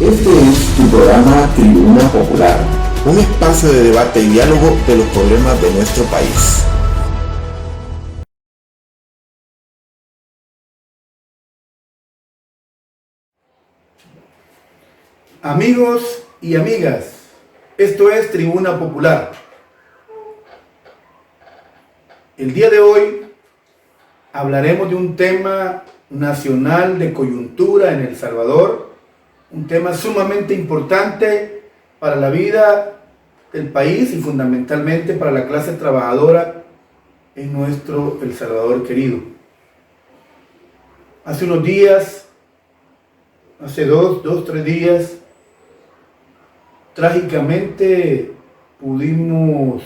Este es tu programa Tribuna Popular, un espacio de debate y diálogo de los problemas de nuestro país. Amigos y amigas, esto es Tribuna Popular. El día de hoy hablaremos de un tema nacional de coyuntura en El Salvador, un tema sumamente importante para la vida del país y fundamentalmente para la clase trabajadora en nuestro El Salvador querido. Hace unos días, hace tres días, trágicamente pudimos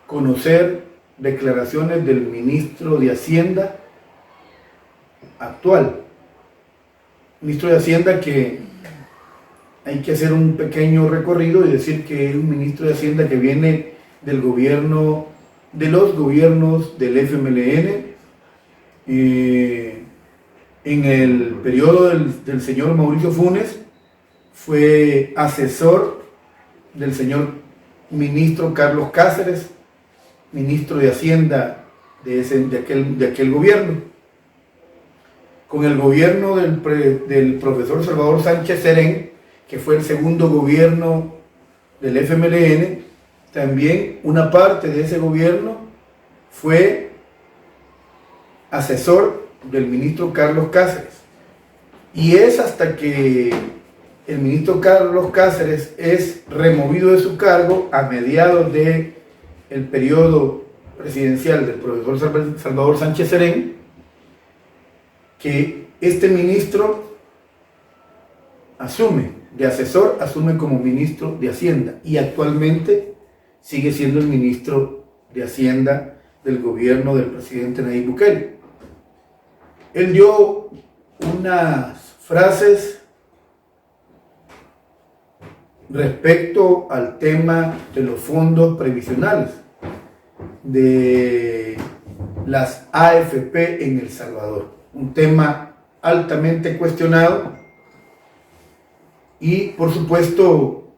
conocer declaraciones del ministro de Hacienda actual. Ministro de Hacienda que hay que hacer un pequeño recorrido y decir que es un ministro de Hacienda que viene del gobierno, de los gobiernos del FMLN, en el periodo del señor Mauricio Funes. Fue asesor del señor ministro Carlos Cáceres, ministro de Hacienda de aquel gobierno. Con el gobierno del profesor Salvador Sánchez Serén, que fue el segundo gobierno del FMLN, también una parte de ese gobierno fue asesor del ministro Carlos Cáceres. Y es hasta que el ministro Carlos Cáceres es removido de su cargo a mediados del periodo presidencial del profesor Salvador Sánchez Serén, que este ministro asume como ministro de Hacienda y actualmente sigue siendo el ministro de Hacienda del gobierno del presidente Nayib Bukele. Él dio unas frases respecto al tema de los fondos previsionales de las AFP en El Salvador, un tema altamente cuestionado y por supuesto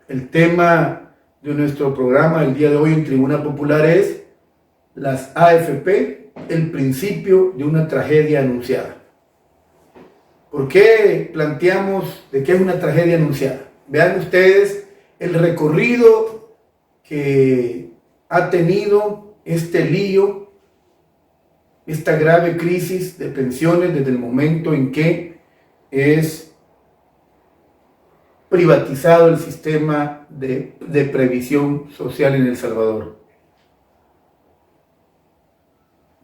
el tema de nuestro programa el día de hoy en Tribuna Popular es las AFP, el principio de una tragedia anunciada. ¿Por qué planteamos de qué es una tragedia anunciada? Vean ustedes el recorrido que ha tenido este lío, esta grave crisis de pensiones desde el momento en que es privatizado el sistema de previsión social en El Salvador.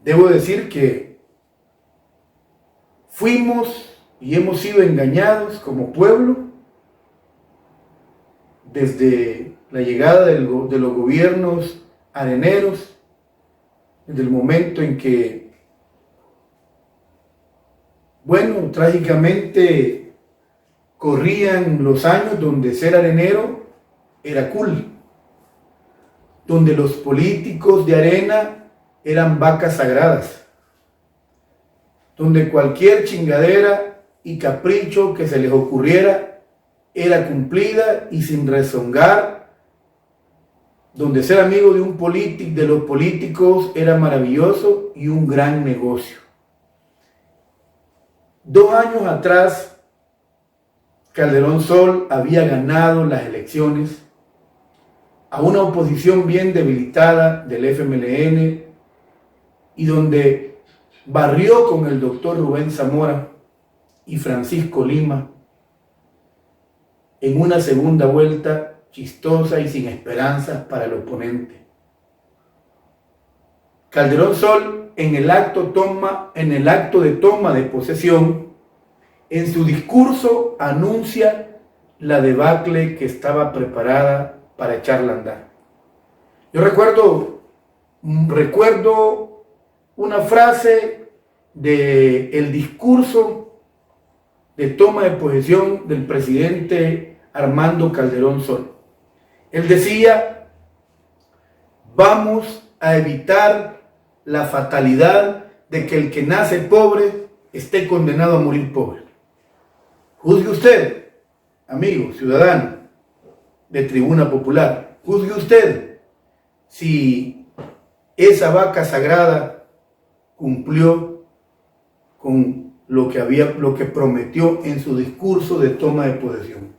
Debo decir que fuimos y hemos sido engañados como pueblo desde la llegada de los gobiernos areneros, desde el momento en que, trágicamente corrían los años donde ser arenero era cool, donde los políticos de arena eran vacas sagradas, donde cualquier chingadera y capricho que se les ocurriera era cumplida y sin rezongar, donde ser amigo de los políticos era maravilloso y un gran negocio. 2 años atrás, Calderón Sol había ganado las elecciones a una oposición bien debilitada del FMLN y donde barrió con el doctor Rubén Zamora y Francisco Lima en una segunda vuelta chistosa y sin esperanzas para el oponente. Calderón Sol en el acto de toma de posesión, en su discurso anuncia la debacle que estaba preparada para echarla a andar. Yo recuerdo una frase del discurso de toma de posesión del presidente Armando Calderón Sol. Él decía: vamos a evitar la fatalidad de que el que nace pobre esté condenado a morir pobre. Juzgue usted, amigo, ciudadano de Tribuna Popular, juzgue usted si esa vaca sagrada cumplió con lo que prometió en su discurso de toma de posesión.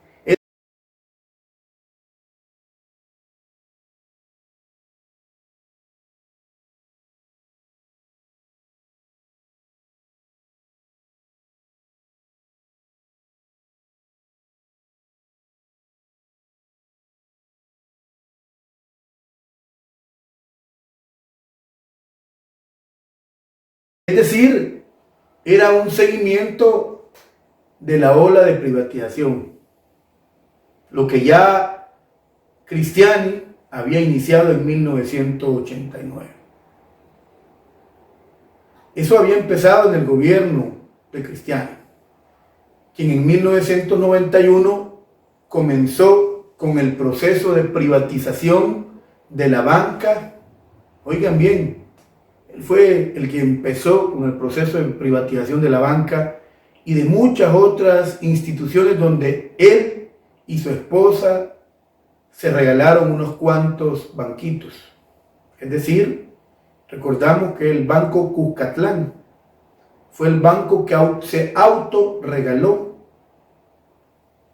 Es decir, era un seguimiento de la ola de privatización, lo que ya Cristiani había iniciado en 1989. Eso había empezado en el gobierno de Cristiani, quien en 1991 comenzó con el proceso de privatización de la banca. Oigan bien, él fue el que empezó con el proceso de privatización de la banca y de muchas otras instituciones donde él y su esposa se regalaron unos cuantos banquitos. Es decir, recordamos que el Banco Cuscatlán fue el banco que se autorregaló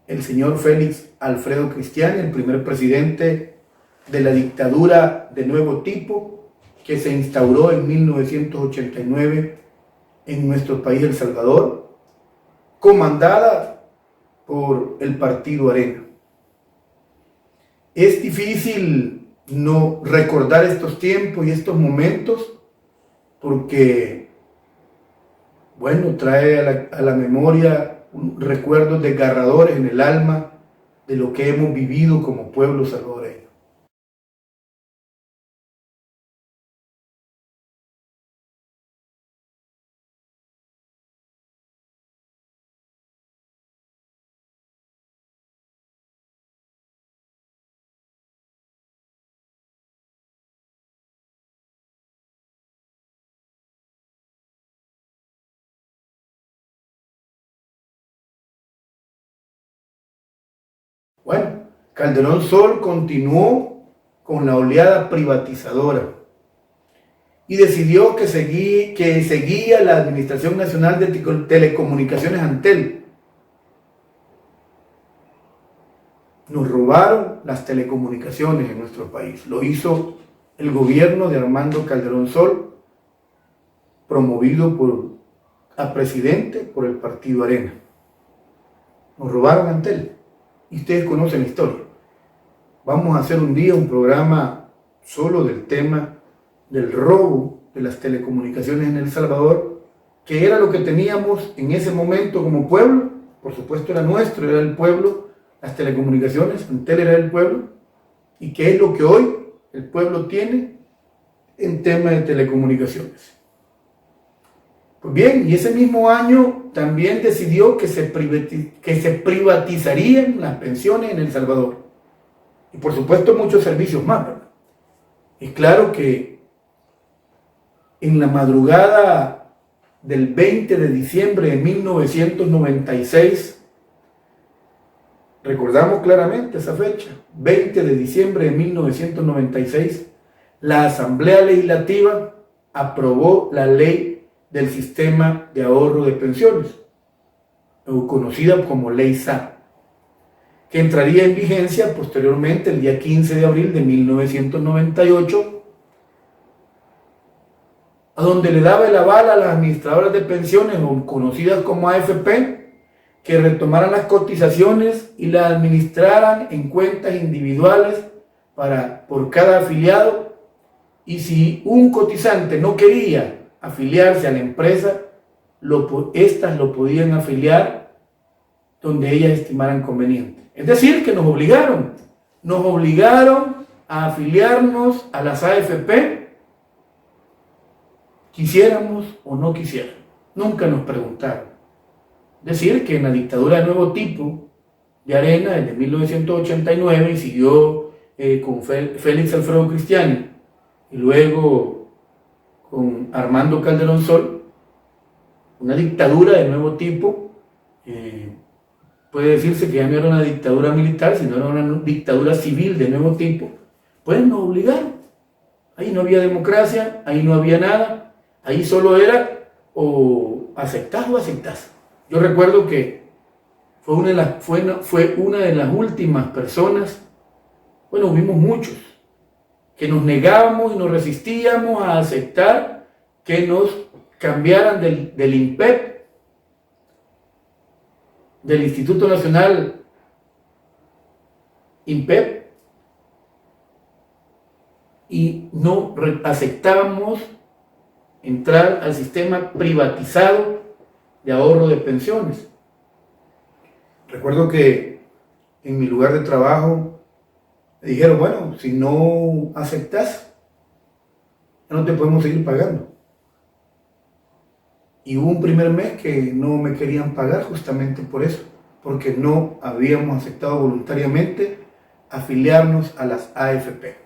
el señor Félix Alfredo Cristiani, el primer presidente de la dictadura de nuevo tipo que se instauró en 1989 en nuestro país, El Salvador, comandada por el Partido Arena. Es difícil no recordar estos tiempos y estos momentos porque, bueno, trae a la memoria recuerdos desgarradores en el alma de lo que hemos vivido como pueblo salvadoreño. Bueno, Calderón Sol continuó con la oleada privatizadora y decidió que seguía la Administración Nacional de Telecomunicaciones Antel. Nos robaron las telecomunicaciones en nuestro país. Lo hizo el gobierno de Armando Calderón Sol, promovido a presidente por el Partido Arena. Nos robaron Antel. Y ustedes conocen la historia. Vamos a hacer un día un programa solo del tema del robo de las telecomunicaciones en El Salvador, que era lo que teníamos en ese momento como pueblo. Por supuesto era nuestro, era el pueblo, las telecomunicaciones, Antel era el pueblo, y qué es lo que hoy el pueblo tiene en tema de telecomunicaciones. Pues bien, y ese mismo año también decidió que se privatizarían las pensiones en El Salvador. Y por supuesto muchos servicios más, ¿verdad? Es claro que en la madrugada del 20 de diciembre de 1996, recordamos claramente esa fecha, 20 de diciembre de 1996, la Asamblea Legislativa aprobó la ley del sistema de ahorro de pensiones, conocida como Ley SAP, que entraría en vigencia posteriormente el día 15 de abril de 1998, a donde le daba el aval a las administradoras de pensiones, conocidas como AFP, que retomaran las cotizaciones y las administraran en cuentas individuales por cada afiliado, y si un cotizante no quería afiliarse a la empresa, estas lo podían afiliar donde ellas estimaran conveniente. Es decir, que nos obligaron a afiliarnos a las AFP, quisiéramos o no quisiéramos. Nunca nos preguntaron. Es decir, que en la dictadura de nuevo tipo de Arena, desde 1989, y siguió con Félix Alfredo Cristiani, y luego con Armando Calderón Sol, una dictadura de nuevo tipo, puede decirse que ya no era una dictadura militar, sino era una dictadura civil de nuevo tipo, pues nos obligaron. Ahí no había democracia, ahí no había nada, ahí solo era o aceptás o aceptás. Yo recuerdo que fue una de las últimas personas, bueno, hubimos muchos, que nos negábamos y nos resistíamos a aceptar que nos cambiaran del INPEP, del Instituto Nacional INPEP, y no aceptábamos entrar al sistema privatizado de ahorro de pensiones. Recuerdo que en mi lugar de trabajo me dijeron, bueno, si no aceptas, ya no te podemos seguir pagando. Y hubo un primer mes que no me querían pagar justamente por eso, porque no habíamos aceptado voluntariamente afiliarnos a las AFP.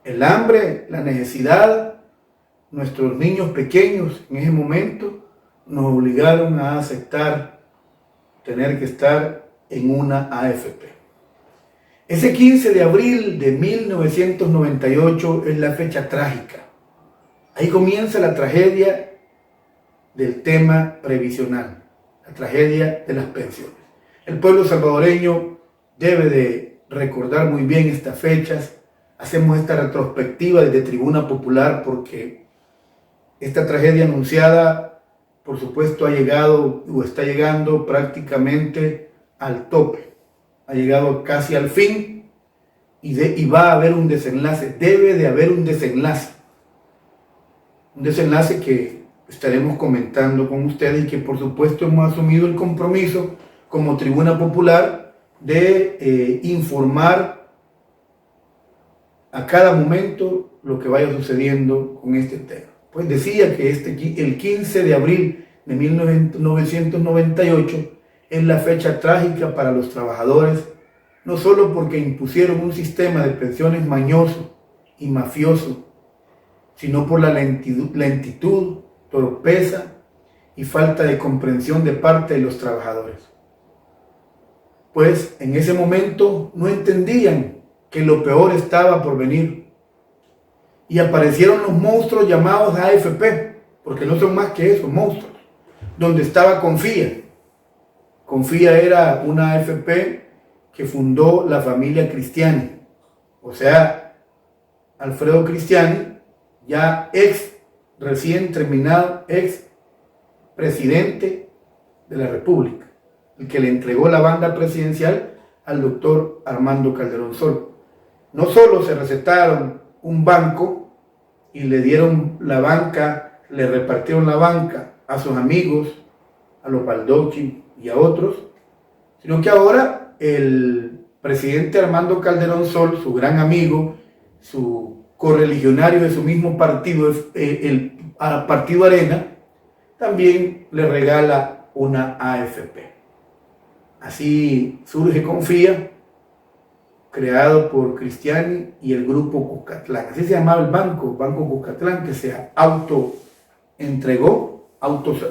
El hambre, la necesidad, nuestros niños pequeños en ese momento nos obligaron a aceptar tener que estar en una AFP. Ese 15 de abril de 1998 es la fecha trágica. Ahí comienza la tragedia del tema previsional, la tragedia de las pensiones. El pueblo salvadoreño debe de recordar muy bien estas fechas. Hacemos esta retrospectiva desde Tribuna Popular porque esta tragedia anunciada, por supuesto, ha llegado o está llegando prácticamente al tope. Ha llegado casi al fin y va a haber un desenlace. Debe de haber un desenlace. Un desenlace que estaremos comentando con ustedes y que por supuesto hemos asumido el compromiso como Tribuna Popular de informar a cada momento lo que vaya sucediendo con este tema. Pues decía que el 15 de abril de 1998 es la fecha trágica para los trabajadores, no solo porque impusieron un sistema de pensiones mañoso y mafioso, sino por la lentitud, torpeza y falta de comprensión de parte de los trabajadores. Pues en ese momento no entendían que lo peor estaba por venir. Y aparecieron los monstruos llamados AFP, porque no son más que eso, monstruos, donde estaba Confía. Confía era una AFP que fundó la familia Cristiani, o sea, Alfredo Cristiani, ya recién terminado, ex presidente de la República, el que le entregó la banda presidencial al doctor Armando Calderón Sol. No solo se recetaron un banco y le dieron la banca, le repartieron la banca a sus amigos, a los Baldocchi y a otros, sino que ahora el presidente Armando Calderón Sol, su gran amigo, su correligionario de su mismo partido, el Partido Arena, también le regala una AFP. Así surge Confía, creado por Cristiani y el grupo Cuscatlán. Así se llamaba el Banco Cuscatlán, que se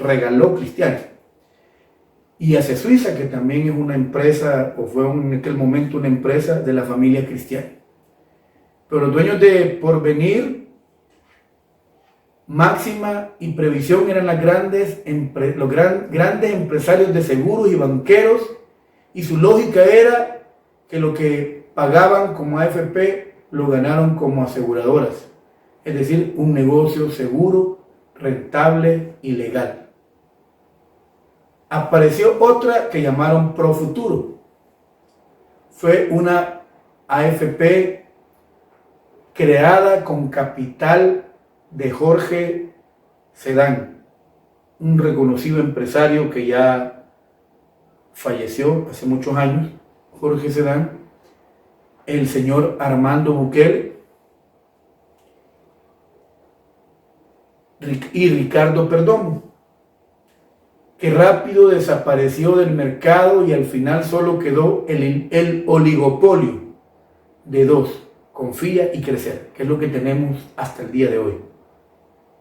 regaló Cristiani. Y hacia Suiza, que también es una empresa, o fue en aquel momento una empresa de la familia Cristiani. Pero los dueños de Porvenir, Máxima y Previsión eran los grandes empresarios de seguros y banqueros, y su lógica era que lo que pagaban como AFP lo ganaron como aseguradoras, es decir, un negocio seguro, rentable y legal. Apareció otra que llamaron Profuturo. Fue una AFP creada con capital de Jorge Sedán, un reconocido empresario que ya falleció hace muchos años, Jorge Sedán, el señor Armando Bukele y Ricardo Perdomo, que rápido desapareció del mercado y al final solo quedó el oligopolio de dos, Confía y Crecer, que es lo que tenemos hasta el día de hoy.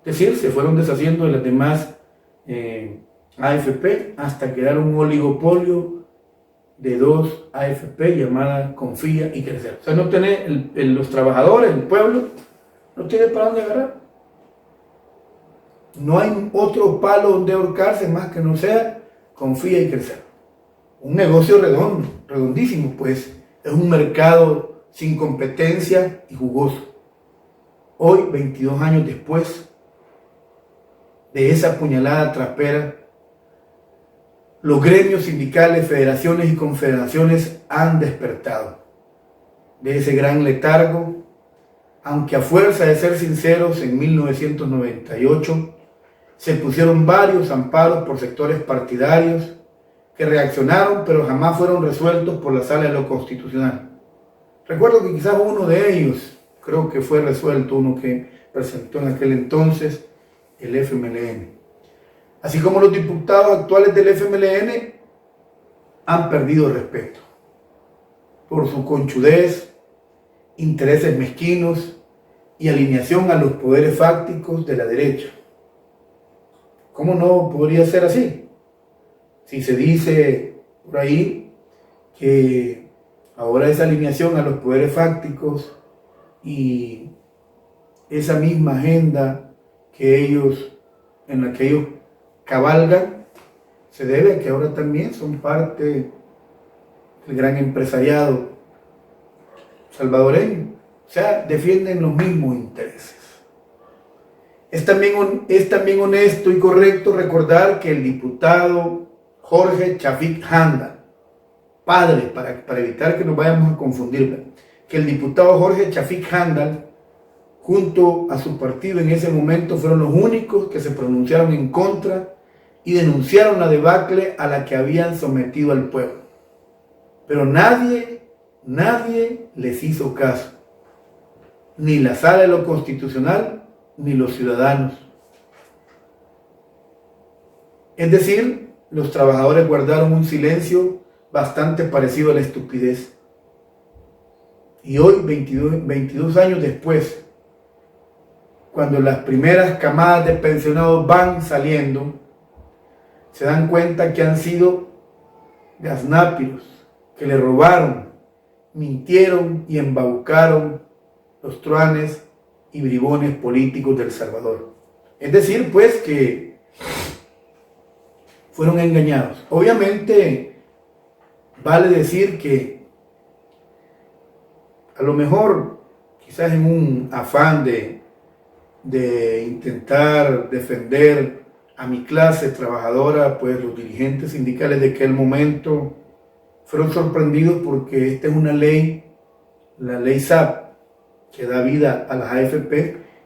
Es decir, se fueron deshaciendo de las demás AFP hasta crear un oligopolio de 2 AFP llamada Confía y Crecer. O sea, no tiene los trabajadores, el pueblo, no tiene para dónde agarrar. No hay otro palo donde ahorcarse más que no sea Confía y Crecer. Un negocio redondo, redondísimo, pues es un mercado sin competencia y jugoso. Hoy, 22 años después de esa puñalada trapera, los gremios sindicales, federaciones y confederaciones han despertado de ese gran letargo, aunque a fuerza de ser sinceros, en 1998 se pusieron varios amparos por sectores partidarios que reaccionaron, pero jamás fueron resueltos por la Sala de lo Constitucional. Recuerdo que quizás uno de ellos, creo que fue resuelto, uno que presentó en aquel entonces el FMLN. Así como los diputados actuales del FMLN han perdido respeto por su conchudez, intereses mezquinos y alineación a los poderes fácticos de la derecha. ¿Cómo no podría ser así? Si se dice por ahí que ahora esa alineación a los poderes fácticos y esa misma agenda en la que ellos cabalgan, se debe a que ahora también son parte del gran empresariado salvadoreño. O sea, defienden los mismos intereses. Es también honesto y correcto recordar que el diputado Jorge Chafik Handal, padre, para evitar que nos vayamos a confundir, que el diputado Jorge Chafik Handal, junto a su partido en ese momento, fueron los únicos que se pronunciaron en contra y denunciaron la debacle a la que habían sometido al pueblo. Pero nadie les hizo caso, ni la Sala de lo Constitucional, ni los ciudadanos. Es decir, los trabajadores guardaron un silencio bastante parecido a la estupidez. Y hoy, 22 años después, cuando las primeras camadas de pensionados van saliendo, se dan cuenta que han sido gaznápiros, que le robaron, mintieron y embaucaron los truanes y bribones políticos del Salvador. Es decir, pues, que fueron engañados. Obviamente, vale decir que a lo mejor, quizás en un afán de intentar defender a mi clase trabajadora, pues los dirigentes sindicales de aquel momento fueron sorprendidos porque esta es una ley, la ley SAP, que da vida a las AFP,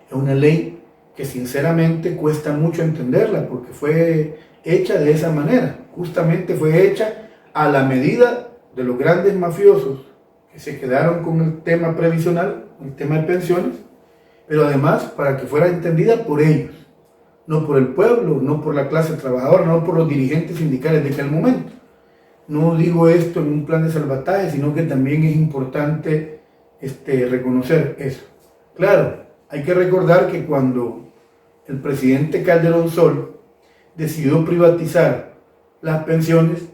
es una ley que sinceramente cuesta mucho entenderla porque fue hecha de esa manera, justamente fue hecha a la medida de los grandes mafiosos que se quedaron con el tema previsional, el tema de pensiones, pero además para que fuera entendida por ellos, no por el pueblo, no por la clase trabajadora, no por los dirigentes sindicales de aquel momento. No digo esto en un plan de salvataje, sino que también es importante reconocer eso. Claro, hay que recordar que cuando el presidente Calderón Sol decidió privatizar las pensiones,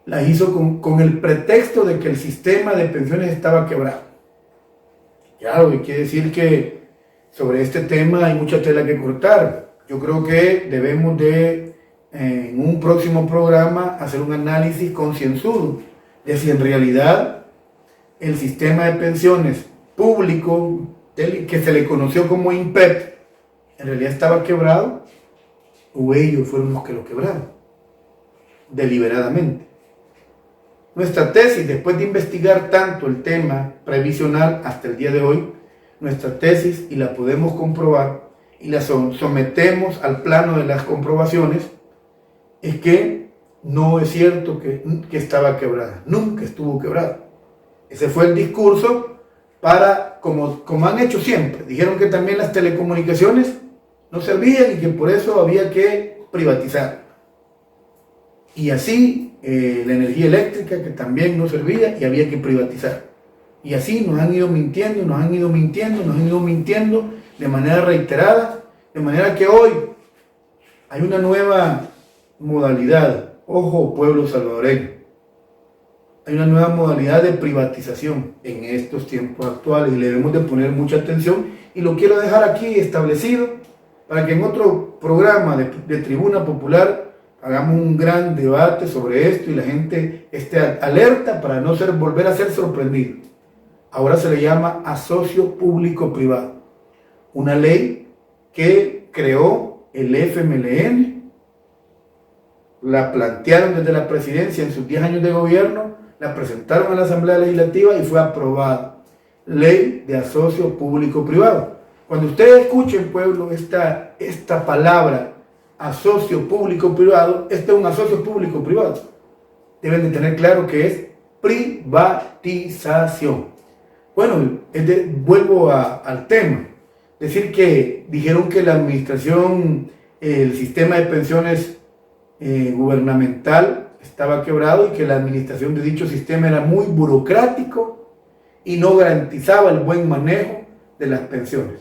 las hizo con el pretexto de que el sistema de pensiones estaba quebrado. Claro, y quiere decir que sobre este tema hay mucha tela que cortar. Yo creo que debemos en un próximo programa, hacer un análisis concienzudo de si en realidad el sistema de pensiones público, que se le conoció como INPEP, en realidad estaba quebrado, o ellos fueron los que lo quebraron, deliberadamente. Nuestra tesis, después de investigar tanto el tema previsional hasta el día de hoy, nuestra tesis, y la podemos comprobar, y la sometemos al plano de las comprobaciones, es que no es cierto que estaba quebrada, nunca estuvo quebrada. Ese fue el discurso para, como han hecho siempre, dijeron que también las telecomunicaciones no servían y que por eso había que privatizar. Y así la energía eléctrica, que también no servía y había que privatizar. Y así nos han ido mintiendo de manera reiterada, de manera que hoy hay una nueva modalidad, ojo pueblo salvadoreño, hay una nueva modalidad de privatización en estos tiempos actuales y le debemos de poner mucha atención, y lo quiero dejar aquí establecido para que en otro programa de Tribuna Popular hagamos un gran debate sobre esto y la gente esté alerta para no volver a ser sorprendido. Ahora se le llama asocio público-privado, una ley que creó el FMLN, la plantearon desde la presidencia en sus 10 años de gobierno, la presentaron a la Asamblea Legislativa y fue aprobada. Ley de asocio público-privado. Cuando ustedes escuchen, pueblo, esta palabra asocio público-privado, este es un asocio público-privado. Deben de tener claro que es privatización. Bueno, vuelvo al tema. Decir que dijeron que la administración, el sistema de pensiones gubernamental estaba quebrado y que la administración de dicho sistema era muy burocrático y no garantizaba el buen manejo de las pensiones,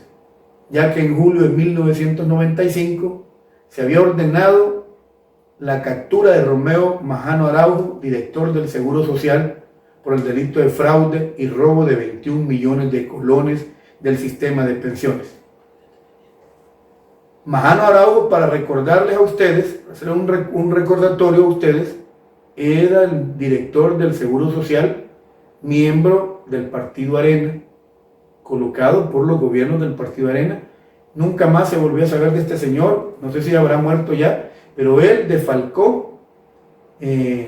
ya que en julio de 1995 se había ordenado la captura de Romeo Majano Araujo, director del Seguro Social, por el delito de fraude y robo de 21 millones de colones del sistema de pensiones. Majano Araujo, para recordarles a ustedes, hacer un recordatorio a ustedes, era el director del Seguro Social, miembro del Partido Arena, colocado por los gobiernos del Partido Arena. Nunca más se volvió a saber de este señor, no sé si habrá muerto ya, pero él defalcó y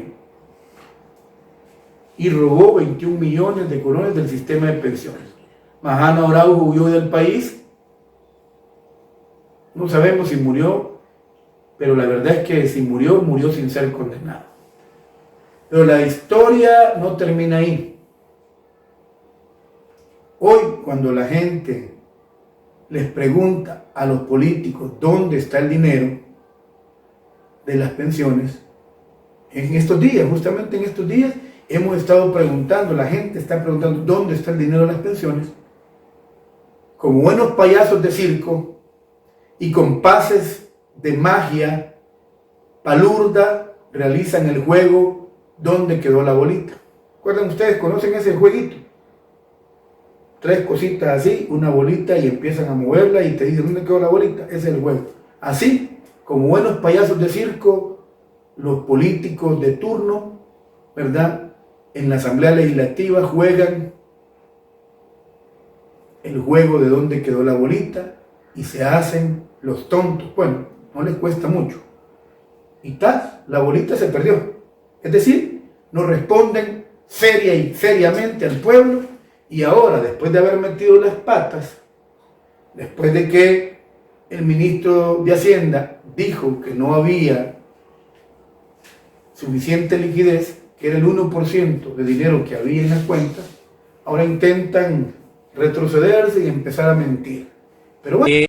robó 21 millones de colones del sistema de pensiones. Majano Araujo huyó del país, no sabemos si murió, pero la verdad es que si murió, murió sin ser condenado. Pero la historia no termina ahí. Hoy, cuando la gente les pregunta a los políticos dónde está el dinero de las pensiones, en estos días, justamente en estos días, hemos estado preguntando, la gente está preguntando dónde está el dinero de las pensiones, como buenos payasos de circo y con pases de magia palurda, realizan el juego ¿dónde quedó la bolita? ¿Recuerdan ustedes? ¿Conocen ese jueguito? 3 cositas así, una bolita, y empiezan a moverla y te dicen ¿dónde quedó la bolita? Ese es el juego. Así, como buenos payasos de circo, los políticos de turno, ¿verdad?, en la Asamblea Legislativa juegan el juego de dónde quedó la bolita y se hacen los tontos. Bueno, no les cuesta mucho. Y tal, la bolita se perdió. Es decir, no responden seriamente al pueblo, y ahora, después de haber metido las patas, después de que el ministro de Hacienda dijo que no había suficiente liquidez, que era el 1% de dinero que había en las cuentas, ahora intentan retrocederse y empezar a mentir. Pero bueno.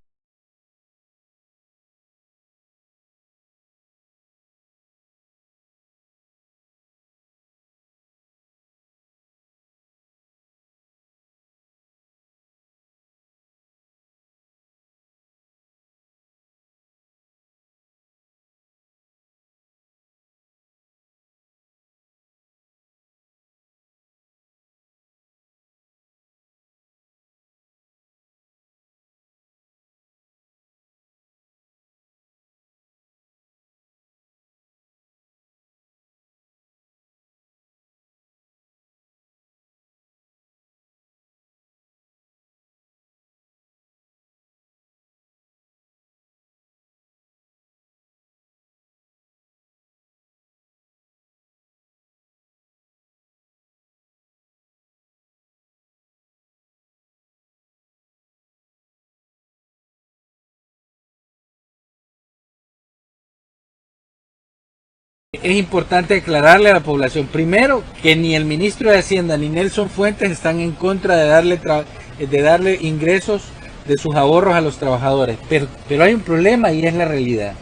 Es importante aclararle a la población, primero, que ni el ministro de Hacienda ni Nelson Fuentes están en contra de darle ingresos de sus ahorros a los trabajadores, pero hay un problema y es la realidad.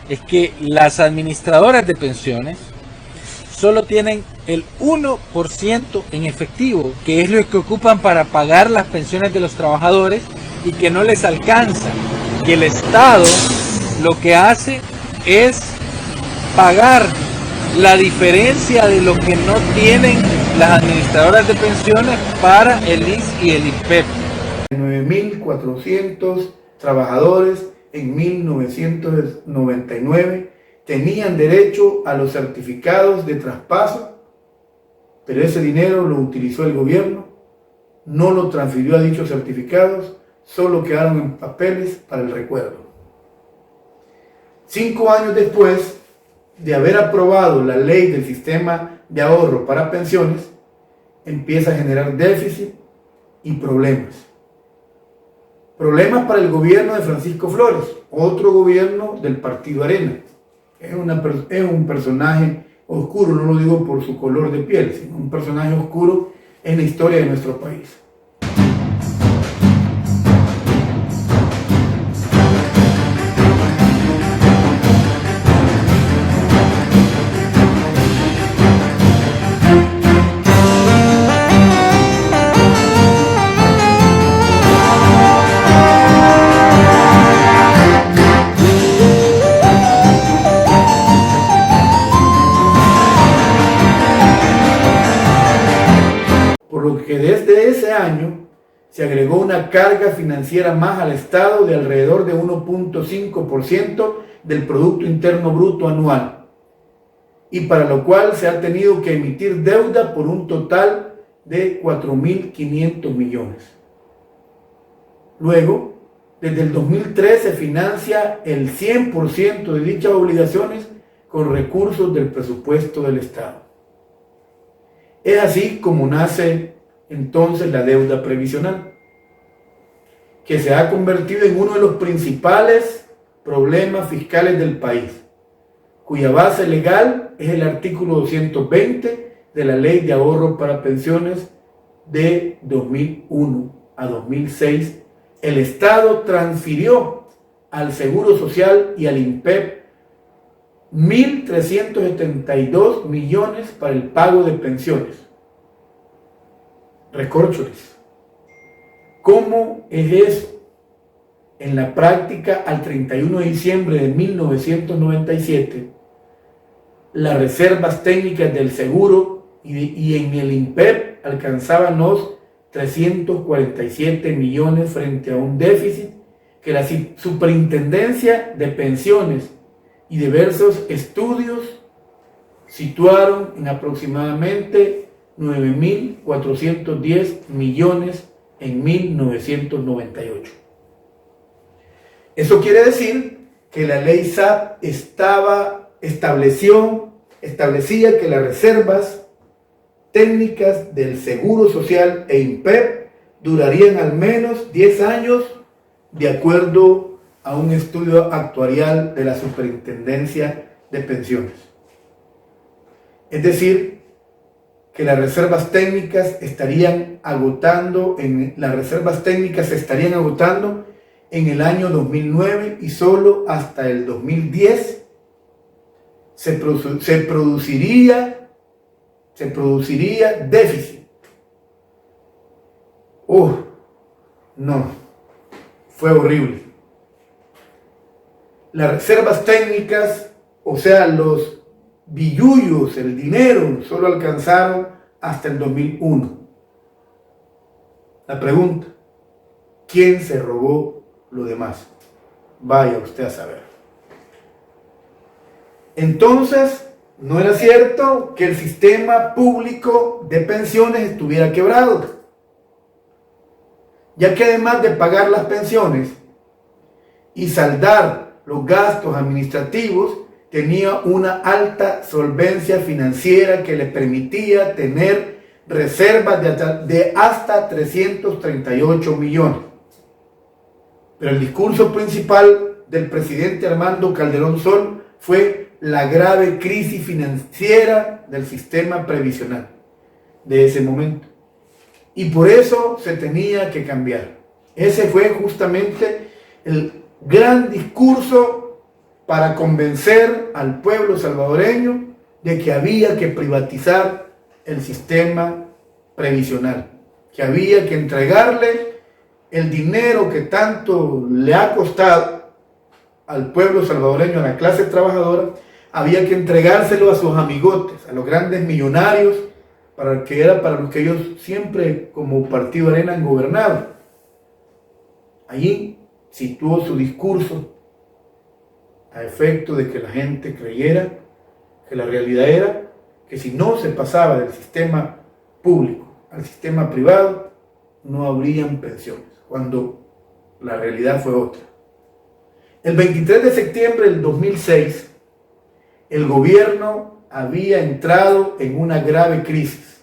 Es que las administradoras de pensiones solo tienen el 1% en efectivo, que es lo que ocupan para pagar las pensiones de los trabajadores y que no les alcanza. Que el Estado lo que hace es pagar la diferencia de lo que no tienen las administradoras de pensiones para el ISS y el INPEP. 9.400 trabajadores en 1999 tenían derecho a los certificados de traspaso, pero ese dinero lo utilizó el gobierno, no lo transfirió a dichos certificados, solo quedaron en papeles para el recuerdo. 5 años después de haber aprobado la ley del sistema de ahorro para pensiones, empieza a generar déficit y problemas. Problemas para el gobierno de Francisco Flores, otro gobierno del Partido Arena. Es un personaje oscuro, no lo digo por su color de piel, sino un personaje oscuro en la historia de nuestro país. Por lo que desde ese año se agregó una carga financiera más al Estado de alrededor de 1.5% del Producto Interno Bruto anual, y para lo cual se ha tenido que emitir deuda por un total de 4.500 millones. Luego, desde el 2003 se financia el 100% de dichas obligaciones con recursos del presupuesto del Estado. Es así como nace entonces la deuda previsional, que se ha convertido en uno de los principales problemas fiscales del país, cuya base legal es el artículo 220 de la Ley de Ahorro para Pensiones de 2001 a 2006. El Estado transfirió al Seguro Social y al INPEP 1.372 millones para el pago de pensiones. Recórcholes. ¿Cómo es eso? En la práctica, al 31 de diciembre de 1997, las reservas técnicas del Seguro y en el INPEP alcanzaban los 347 millones frente a un déficit que la Superintendencia de Pensiones y diversos estudios situaron en aproximadamente 9.410 millones en 1998. Eso quiere decir que la ley SAP establecía que las reservas técnicas del Seguro Social e INPEP durarían al menos 10 años, de acuerdo a un estudio actuarial de la Superintendencia de Pensiones. Es decir, que las reservas técnicas se estarían agotando en el año 2009, y solo hasta el 2010 se produciría déficit. No, fue horrible. Las reservas técnicas, o sea, los billullos, el dinero, solo alcanzaron hasta el 2001. La pregunta: ¿quién se robó lo demás? Vaya usted a saber. Entonces, no era cierto que el sistema público de pensiones estuviera quebrado, ya que además de pagar las pensiones y saldar los gastos administrativos, tenía una alta solvencia financiera que le permitía tener reservas de hasta 338 millones. Pero el discurso principal del presidente Armando Calderón Sol fue la grave crisis financiera del sistema previsional de ese momento, y por eso se tenía que cambiar. Ese fue justamente el gran discurso para convencer al pueblo salvadoreño de que había que privatizar el sistema previsional, que había que entregarle el dinero que tanto le ha costado al pueblo salvadoreño, a la clase trabajadora, había que entregárselo a sus amigotes, a los grandes millonarios, para los que ellos siempre como Partido Arena han gobernado. Allí situó su discurso a efecto de que la gente creyera que la realidad era que si no se pasaba del sistema público al sistema privado, no habrían pensiones, cuando la realidad fue otra. El 23 de septiembre del 2006, el gobierno había entrado en una grave crisis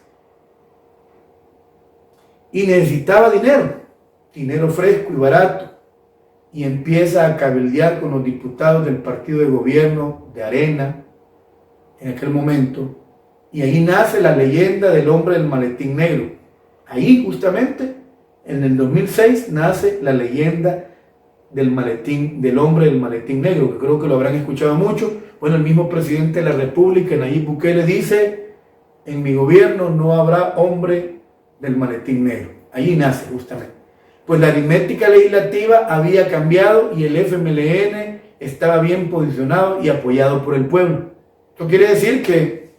y necesitaba dinero fresco y barato, y empieza a cabildear con los diputados del partido de gobierno de Arena en aquel momento, y ahí nace la leyenda del hombre del maletín negro. Ahí justamente en el 2006 nace la leyenda del hombre del maletín negro, que creo que lo habrán escuchado mucho. Bueno, el mismo presidente de la República, Nayib Bukele, dice: en mi gobierno no habrá hombre del maletín negro. Ahí nace justamente. Pues la aritmética legislativa había cambiado y el FMLN estaba bien posicionado y apoyado por el pueblo. Esto quiere decir que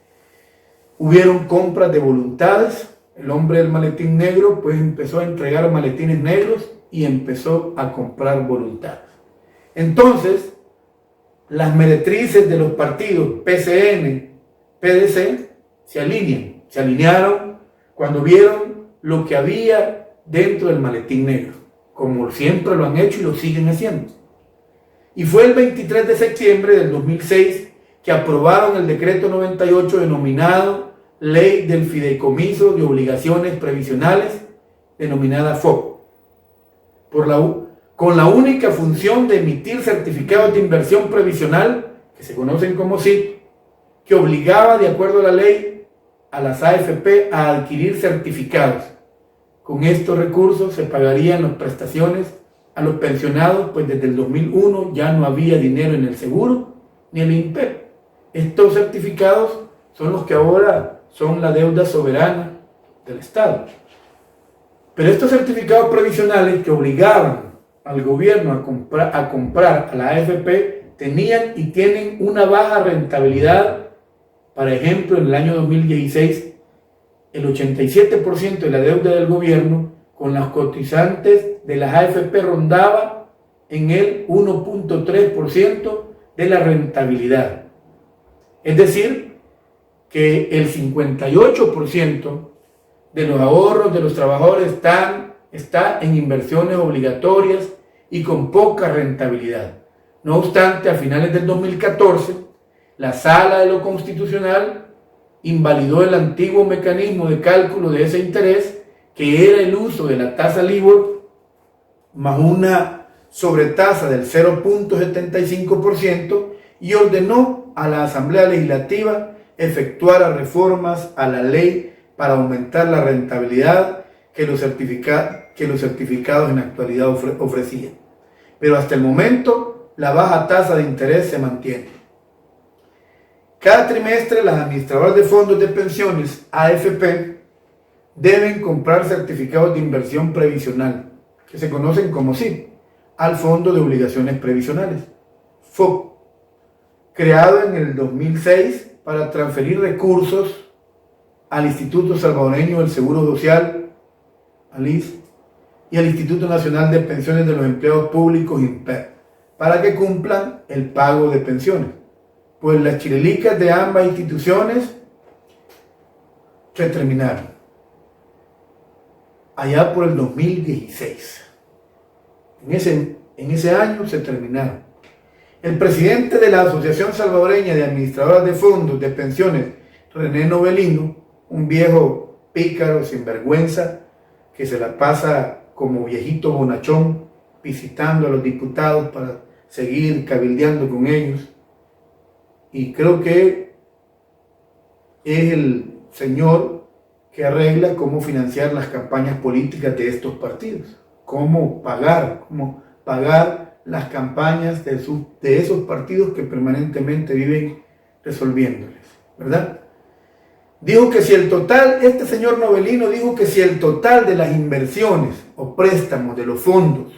hubieron compras de voluntades. El hombre del maletín negro pues empezó a entregar maletines negros y empezó a comprar voluntades. Entonces, las meretrices de los partidos PCN, PDC, se alinearon cuando vieron lo que había dentro del maletín negro, como siempre lo han hecho y lo siguen haciendo. Y fue el 23 de septiembre del 2006 que aprobaron el decreto 98 denominado Ley del Fideicomiso de Obligaciones Previsionales, denominada FOP, con la única función de emitir certificados de inversión previsional, que se conocen como SIP, que obligaba, de acuerdo a la ley, a las AFP a adquirir certificados. Con estos recursos se pagarían las prestaciones a los pensionados, pues desde el 2001 ya no había dinero en el seguro ni en el INPEP. Estos certificados son los que ahora son la deuda soberana del Estado. Pero estos certificados previsionales que obligaban al gobierno a comprar a la AFP tenían y tienen una baja rentabilidad. Por ejemplo, en el año 2016, el 87% de la deuda del gobierno con las cotizantes de las AFP rondaba en el 1.3% de la rentabilidad. Es decir, que el 58% de los ahorros de los trabajadores está en inversiones obligatorias y con poca rentabilidad. No obstante, a finales del 2014, la Sala de lo Constitucional invalidó el antiguo mecanismo de cálculo de ese interés, que era el uso de la tasa LIBOR más una sobretasa del 0.75%, y ordenó a la Asamblea Legislativa efectuara reformas a la ley para aumentar la rentabilidad que los certificados en la actualidad ofrecían. Pero hasta el momento, la baja tasa de interés se mantiene. Cada trimestre, las administradoras de fondos de pensiones, AFP, deben comprar certificados de inversión previsional, que se conocen como SIP, al Fondo de Obligaciones Previsionales, FOP, creado en el 2006 para transferir recursos al Instituto Salvadoreño del Seguro Social, ALIS, y al Instituto Nacional de Pensiones de los Empleados Públicos, INPEP, para que cumplan el pago de pensiones. Pues las chilelicas de ambas instituciones se terminaron allá por el 2016. En ese año se terminaron. El presidente de la Asociación Salvadoreña de Administradoras de Fondos de Pensiones, René Novelino, un viejo pícaro sinvergüenza que se la pasa como viejito bonachón visitando a los diputados para seguir cabildeando con ellos, y creo que es el señor que arregla cómo financiar las campañas políticas de estos partidos, cómo pagar las campañas de esos partidos que permanentemente viven resolviéndoles, ¿verdad? Dijo que si este señor Novelino dijo que si el total de las inversiones o préstamos de los fondos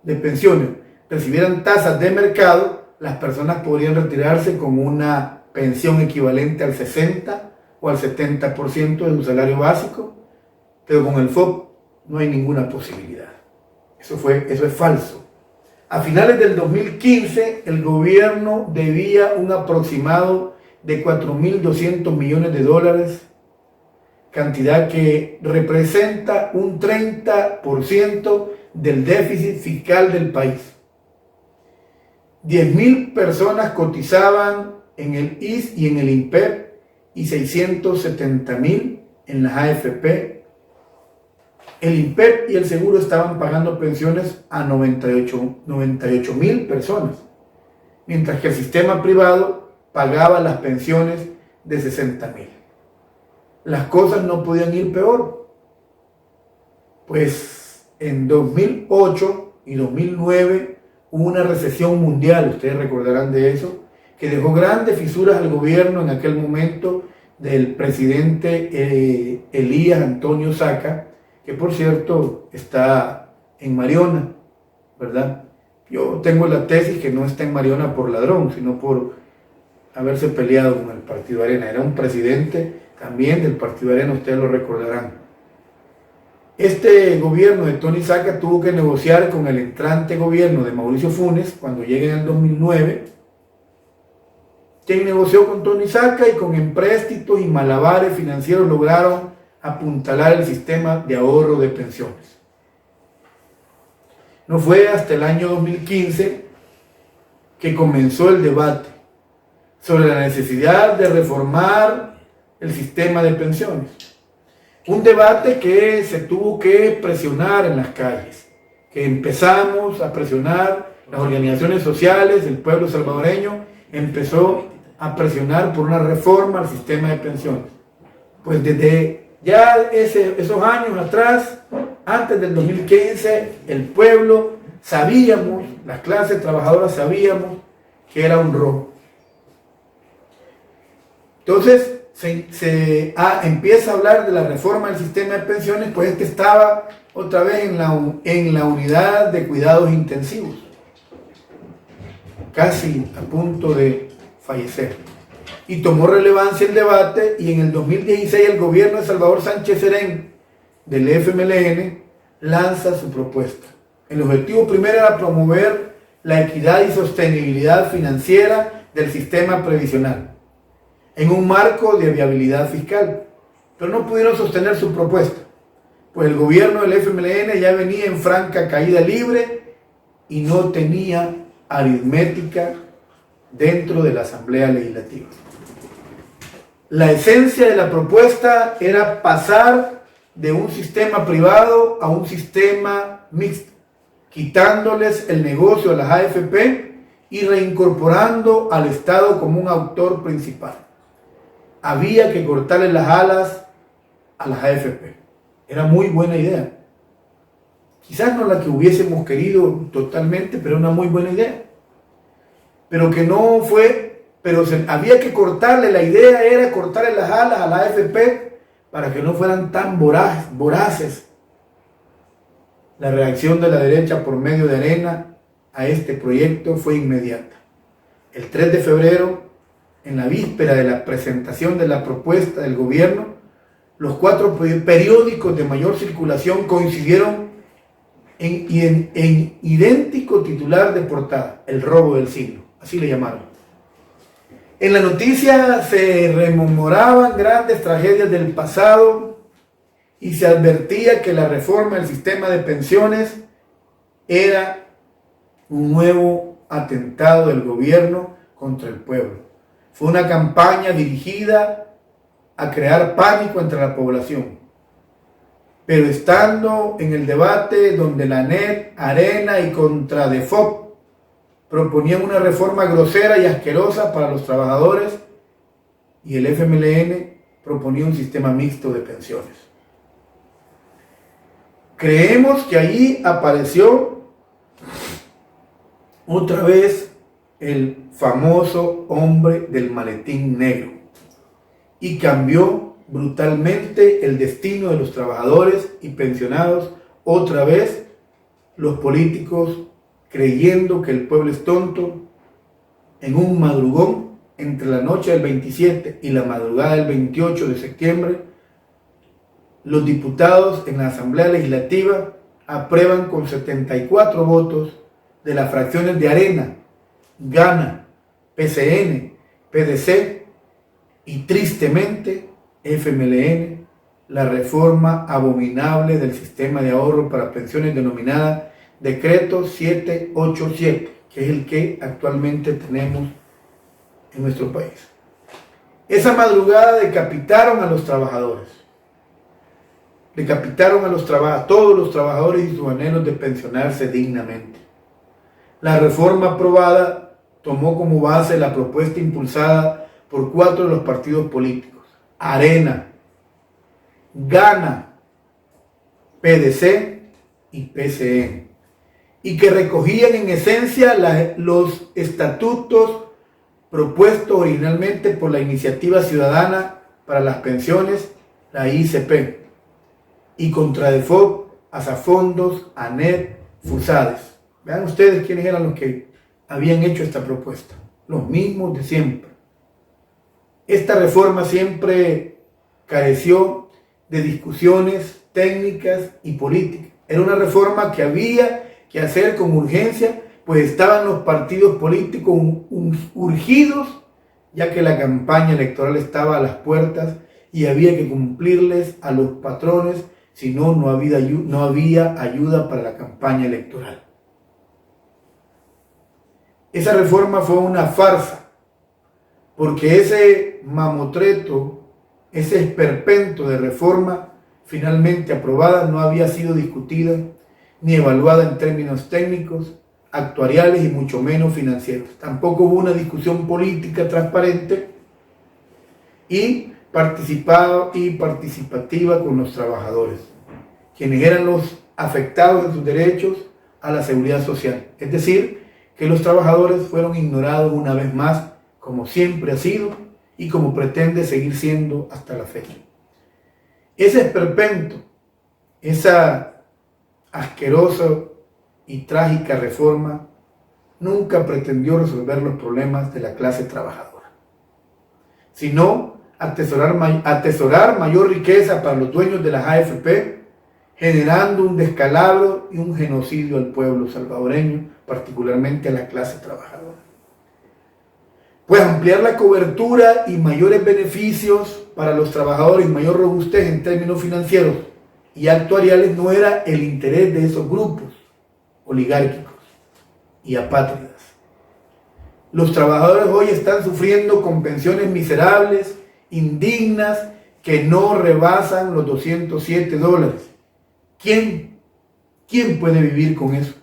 de pensiones recibieran tasas de mercado, las personas podrían retirarse con una pensión equivalente al 60 o al 70% de su salario básico, pero con el FOP no hay ninguna posibilidad. Eso es falso. A finales del 2015, el gobierno debía un aproximado de 4.200 millones de dólares, cantidad que representa un 30% del déficit fiscal del país. 10.000 personas cotizaban en el IS y en el INPEP y 670.000 en las AFP. El INPEP y el seguro estaban pagando pensiones a 98.000 personas, mientras que el sistema privado pagaba las pensiones de 60.000. Las cosas no podían ir peor, pues en 2008 y 2009 hubo una recesión mundial, ustedes recordarán de eso, que dejó grandes fisuras al gobierno en aquel momento del presidente Elías Antonio Saca, que por cierto está en Mariona, ¿verdad? Yo tengo la tesis que no está en Mariona por ladrón, sino por haberse peleado con el Partido Arena. Era un presidente también del Partido Arena, ustedes lo recordarán. Este gobierno de Tony Saca tuvo que negociar con el entrante gobierno de Mauricio Funes cuando llegue en el 2009, quien negoció con Tony Saca y con empréstitos y malabares financieros lograron apuntalar el sistema de ahorro de pensiones. No fue hasta el año 2015 que comenzó el debate sobre la necesidad de reformar el sistema de pensiones. Un debate que se tuvo que presionar en las calles, que empezamos a presionar las organizaciones sociales, el pueblo salvadoreño empezó a presionar por una reforma al sistema de pensiones. Pues desde ya esos años atrás, antes del 2015, el pueblo sabíamos, las clases trabajadoras sabíamos que era un robo. Entonces empieza a hablar de la reforma del sistema de pensiones, pues este estaba otra vez en la unidad de cuidados intensivos, casi a punto de fallecer. Y tomó relevancia el debate, y en el 2016 el gobierno de Salvador Sánchez Serén del FMLN lanza su propuesta. El objetivo primero era promover la equidad y sostenibilidad financiera del sistema previsional en un marco de viabilidad fiscal, pero no pudieron sostener su propuesta, pues el gobierno del FMLN ya venía en franca caída libre y no tenía aritmética dentro de la Asamblea Legislativa. La esencia de la propuesta era pasar de un sistema privado a un sistema mixto, quitándoles el negocio a las AFP y reincorporando al Estado como un autor principal. Había que cortarle las alas a las AFP. Era muy buena idea. Quizás no la que hubiésemos querido totalmente, pero una muy buena idea. Pero que no fue, había que cortarle, la idea era cortarle las alas a la AFP para que no fueran tan voraces. La reacción de la derecha por medio de Arena a este proyecto fue inmediata. El 3 de febrero, en la víspera de la presentación de la propuesta del gobierno, los 4 periódicos de mayor circulación coincidieron en idéntico titular de portada: el robo del siglo, así le llamaron. En la noticia se rememoraban grandes tragedias del pasado y se advertía que la reforma del sistema de pensiones era un nuevo atentado del gobierno contra el pueblo. Fue una campaña dirigida a crear pánico entre la población. Pero estando en el debate donde la ANET, Arena y Contradefop proponían una reforma grosera y asquerosa para los trabajadores, y el FMLN proponía un sistema mixto de pensiones. Creemos que allí apareció otra vez el famoso hombre del maletín negro y cambió brutalmente el destino de los trabajadores y pensionados. Otra vez los políticos, creyendo que el pueblo es tonto, en un madrugón entre la noche del 27 y la madrugada del 28 de septiembre, los diputados en la Asamblea Legislativa aprueban con 74 votos de las fracciones de Arena, Gana, PCN, PDC y tristemente FMLN la reforma abominable del sistema de ahorro para pensiones denominada Decreto 787, que es el que actualmente tenemos en nuestro país. Esa madrugada decapitaron a los trabajadores. Decapitaron a todos los trabajadores y sus anhelos de pensionarse dignamente. La reforma aprobada tomó como base la propuesta impulsada por 4 de los partidos políticos: Arena, Gana, PDC y PCN, y que recogían en esencia los estatutos propuestos originalmente por la Iniciativa Ciudadana para las Pensiones, la ICP, y contra Defoc, Asafondos, ANEP, FUSADES. Vean ustedes quiénes eran los que habían hecho esta propuesta, los mismos de siempre. Esta reforma siempre careció de discusiones técnicas y políticas. Era una reforma que había que hacer con urgencia, pues estaban los partidos políticos urgidos, ya que la campaña electoral estaba a las puertas y había que cumplirles a los patrones, si no, no había ayuda para la campaña electoral. Esa reforma fue una farsa, porque ese mamotreto, ese esperpento de reforma finalmente aprobada no había sido discutida ni evaluada en términos técnicos, actuariales y mucho menos financieros. Tampoco hubo una discusión política transparente y participativa con los trabajadores, quienes eran los afectados en sus derechos a la seguridad social. Es decir, que los trabajadores fueron ignorados una vez más, como siempre ha sido y como pretende seguir siendo hasta la fecha. Ese esperpento, esa asquerosa y trágica reforma, nunca pretendió resolver los problemas de la clase trabajadora, sino atesorar mayor riqueza para los dueños de las AFP, generando un descalabro y un genocidio al pueblo salvadoreño, particularmente a la clase trabajadora. Pues ampliar la cobertura y mayores beneficios para los trabajadores, mayor robustez en términos financieros y actuariales, no era el interés de esos grupos oligárquicos y apátridas. Los trabajadores hoy están sufriendo con pensiones miserables, indignas, que no rebasan los $207. ¿Quién puede vivir con eso?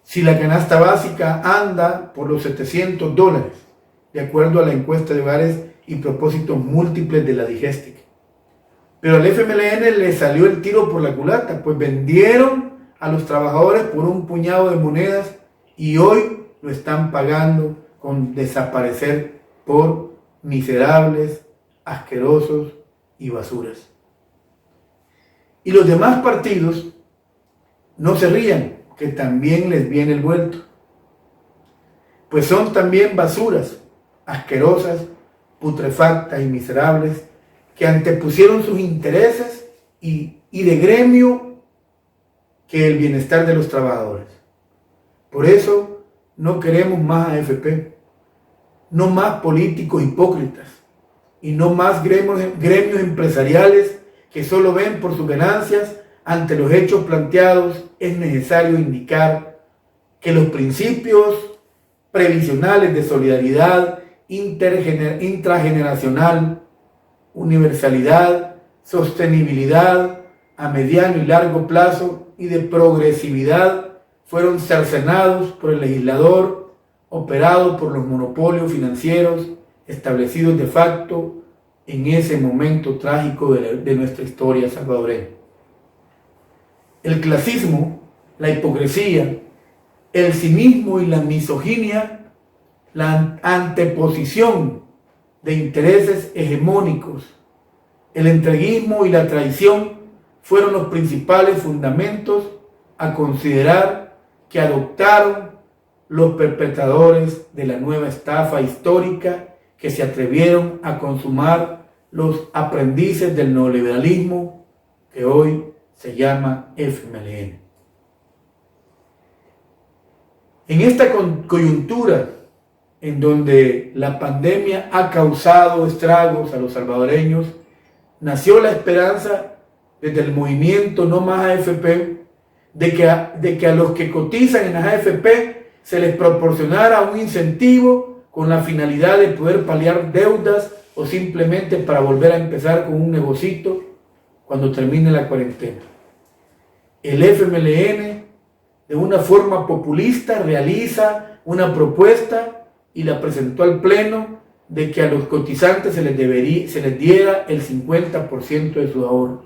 Si la canasta básica anda por los $700, de acuerdo a la encuesta de hogares y propósitos múltiples de la Digestic. Pero al FMLN le salió el tiro por la culata, pues vendieron a los trabajadores por un puñado de monedas y hoy lo están pagando con desaparecer por miserables, asquerosos y basuras. Y los demás partidos no se rían, que también les viene el vuelto, pues son también basuras, asquerosas, putrefactas y miserables, que antepusieron sus intereses y de gremio que el bienestar de los trabajadores. Por eso no queremos más AFP, no más políticos hipócritas y no más gremios empresariales que solo ven por sus ganancias. Ante los hechos planteados es necesario indicar que los principios previsionales de solidaridad intrageneracional, universalidad, sostenibilidad a mediano y largo plazo y de progresividad fueron cercenados por el legislador, operado por los monopolios financieros establecidos de facto en ese momento trágico de nuestra historia salvadoreña. El clasismo, la hipocresía, el cinismo y la misoginia, la anteposición de intereses hegemónicos, el entreguismo y la traición fueron los principales fundamentos a considerar que adoptaron los perpetradores de la nueva estafa histórica que se atrevieron a consumar los aprendices del neoliberalismo que hoy se llama FMLN. En esta coyuntura en donde la pandemia ha causado estragos a los salvadoreños, nació la esperanza desde el movimiento No Más AFP de que a los que cotizan en las AFP se les proporcionara un incentivo con la finalidad de poder paliar deudas o simplemente para volver a empezar con un negocito cuando termine la cuarentena. El FMLN, de una forma populista, realiza una propuesta y la presentó al Pleno de que a los cotizantes se les diera el 50% de sus ahorros.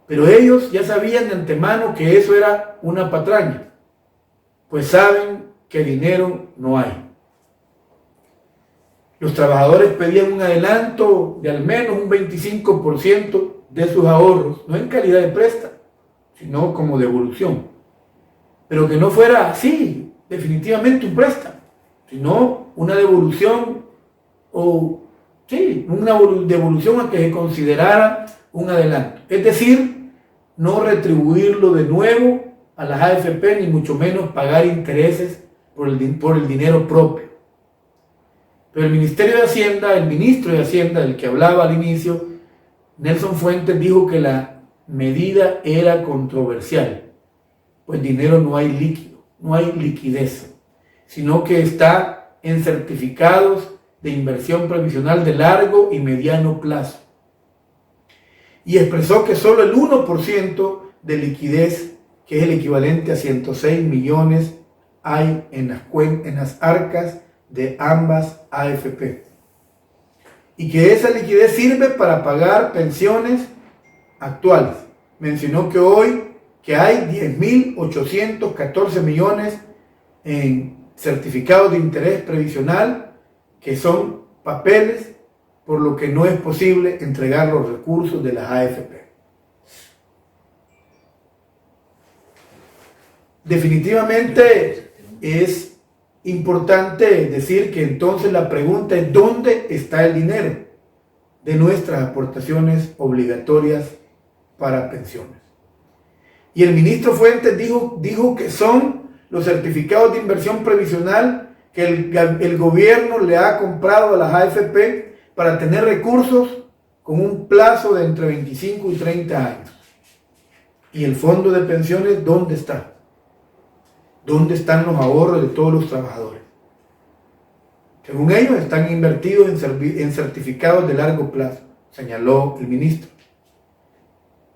Pero ellos ya sabían de antemano que eso era una patraña, pues saben que dinero no hay. Los trabajadores pedían un adelanto de al menos un 25% de sus ahorros, no en calidad de préstamo, sino como devolución. Pero que no fuera así, definitivamente un préstamo, sino una devolución una devolución a que se considerara un adelanto. Es decir, no retribuirlo de nuevo a las AFP, ni mucho menos pagar intereses por el dinero propio. Pero el Ministerio de Hacienda, el ministro de Hacienda del que hablaba al inicio, Nelson Fuentes, dijo que la medida era controversial, pues dinero no hay líquido, no hay liquidez, sino que está en certificados de inversión previsional de largo y mediano plazo. Y expresó que solo el 1% de liquidez, que es el equivalente a 106 millones, hay en las arcas de ambas AFP. Y que esa liquidez sirve para pagar pensiones actuales. Mencionó que hoy hay 10.814 millones en certificados de interés previsional, que son papeles, por lo que no es posible entregar los recursos de las AFP. Definitivamente es importante decir que entonces la pregunta es: ¿dónde está el dinero de nuestras aportaciones obligatorias para pensiones? Y el ministro Fuentes dijo que son los certificados de inversión previsional que el gobierno le ha comprado a las AFP para tener recursos con un plazo de entre 25 y 30 años. ¿Y el fondo de pensiones dónde está? ¿Dónde están los ahorros de todos los trabajadores? Según ellos, están invertidos en certificados de largo plazo, señaló el ministro.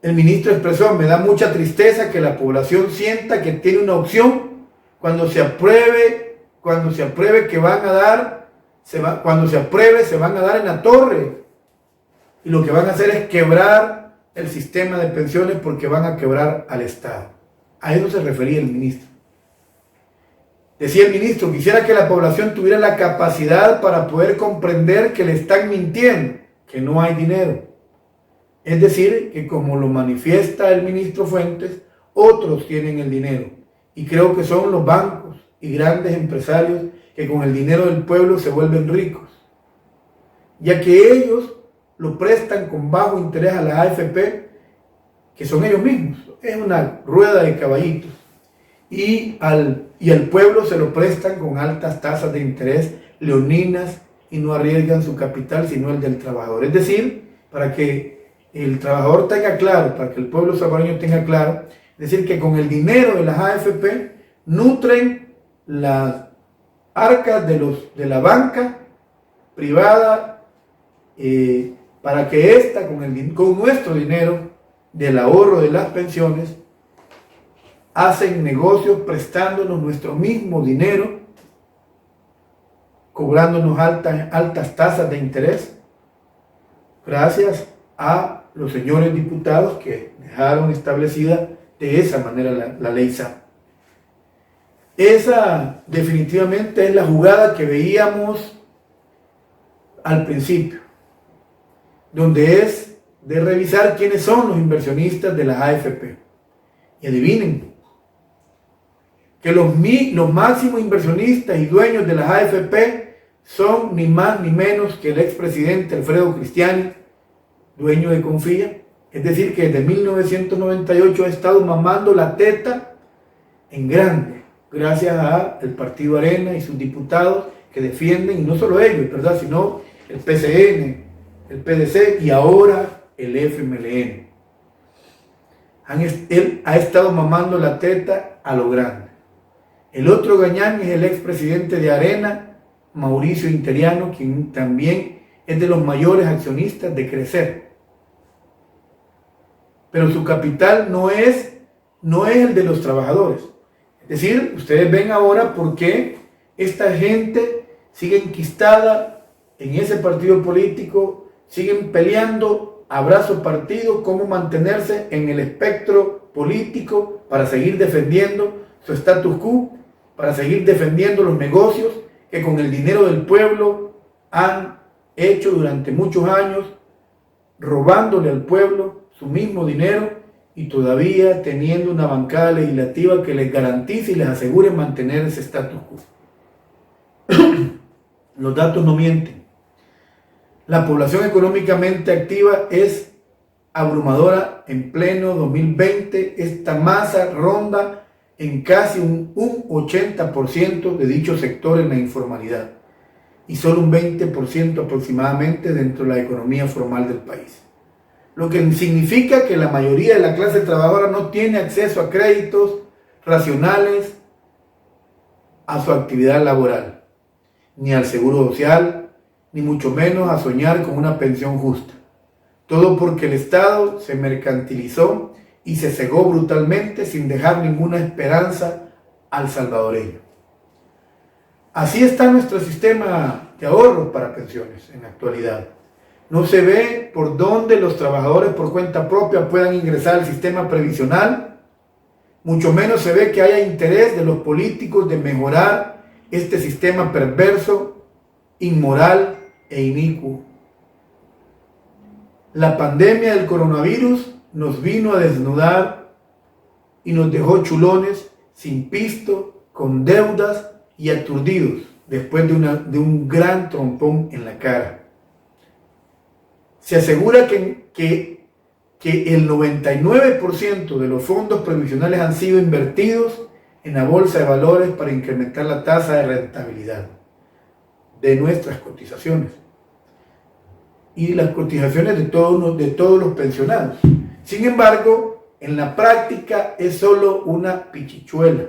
El ministro expresó: me da mucha tristeza que la población sienta que tiene una opción cuando se apruebe que van a dar, cuando se apruebe se van a dar en la torre. Y lo que van a hacer es quebrar el sistema de pensiones porque van a quebrar al Estado. A eso se refería el ministro. Decía el ministro: quisiera que la población tuviera la capacidad para poder comprender que le están mintiendo, que no hay dinero. Es decir, que como lo manifiesta el ministro Fuentes, otros tienen el dinero. Y creo que son los bancos y grandes empresarios que con el dinero del pueblo se vuelven ricos, ya que ellos lo prestan con bajo interés a la AFP, que son ellos mismos. Es una rueda de caballitos. Y al pueblo se lo prestan con altas tasas de interés leoninas y no arriesgan su capital sino el del trabajador. Es decir, para que el trabajador tenga claro, para que el pueblo salvadoreño tenga claro, es decir, que con el dinero de las AFP nutren las arcas de la banca privada, para que ésta, con nuestro dinero del ahorro de las pensiones, hacen negocios prestándonos nuestro mismo dinero, cobrándonos altas tasas de interés, gracias a los señores diputados que dejaron establecida de esa manera la ley SAP. Esa definitivamente es la jugada que veíamos al principio, donde es de revisar quiénes son los inversionistas de las AFP. Y adivinen, que los máximos inversionistas y dueños de las AFP son ni más ni menos que el expresidente Alfredo Cristiani, dueño de Confía. Es decir, que desde 1998 ha estado mamando la teta en grande, gracias al Partido Arena y sus diputados que defienden, y no solo ellos, ¿verdad?, sino el PCN, el PDC y ahora el FMLN. Él ha estado mamando la teta a lo grande. El otro gañán es el expresidente de Arena, Mauricio Interiano, quien también es de los mayores accionistas de Crecer. Pero su capital no es el de los trabajadores. Es decir, ustedes ven ahora por qué esta gente sigue enquistada en ese partido político, siguen peleando a brazo partido cómo mantenerse en el espectro político para seguir defendiendo su status quo, para seguir defendiendo los negocios que con el dinero del pueblo han hecho durante muchos años, robándole al pueblo su mismo dinero y todavía teniendo una bancada legislativa que les garantice y les asegure mantener ese status quo. Los datos no mienten. La población económicamente activa es abrumadora en pleno 2020. Esta masa ronda en casi un 80% de dicho sector en la informalidad y solo un 20% aproximadamente dentro de la economía formal del país. Lo que significa que la mayoría de la clase trabajadora no tiene acceso a créditos racionales a su actividad laboral, ni al seguro social, ni mucho menos a soñar con una pensión justa. Todo porque el Estado se mercantilizó y se cegó brutalmente sin dejar ninguna esperanza al salvadoreño. Así está nuestro sistema de ahorros para pensiones en la actualidad. No se ve por dónde los trabajadores por cuenta propia puedan ingresar al sistema previsional, mucho menos se ve que haya interés de los políticos de mejorar este sistema perverso, inmoral e inicuo. La pandemia del coronavirus nos vino a desnudar y nos dejó chulones, sin pisto, con deudas y aturdidos después de un gran trompón en la cara. Se asegura que el 99% de los fondos previsionales han sido invertidos en la bolsa de valores para incrementar la tasa de rentabilidad de nuestras cotizaciones y las cotizaciones de todos los pensionados. Sin embargo, en la práctica es solo una pichichuela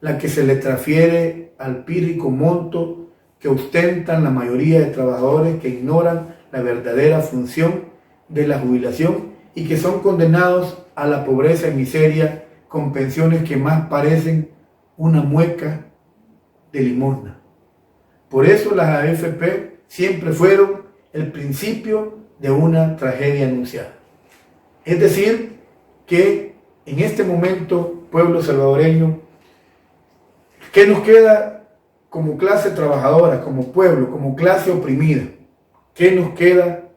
la que se le transfiere al pírrico monto que ostentan la mayoría de trabajadores que ignoran la verdadera función de la jubilación y que son condenados a la pobreza y miseria con pensiones que más parecen una mueca de limosna. Por eso las AFP siempre fueron el principio de una tragedia anunciada. Es decir, que en este momento, pueblo salvadoreño, ¿qué nos queda como clase trabajadora, como pueblo, como clase oprimida? ¿Qué nos queda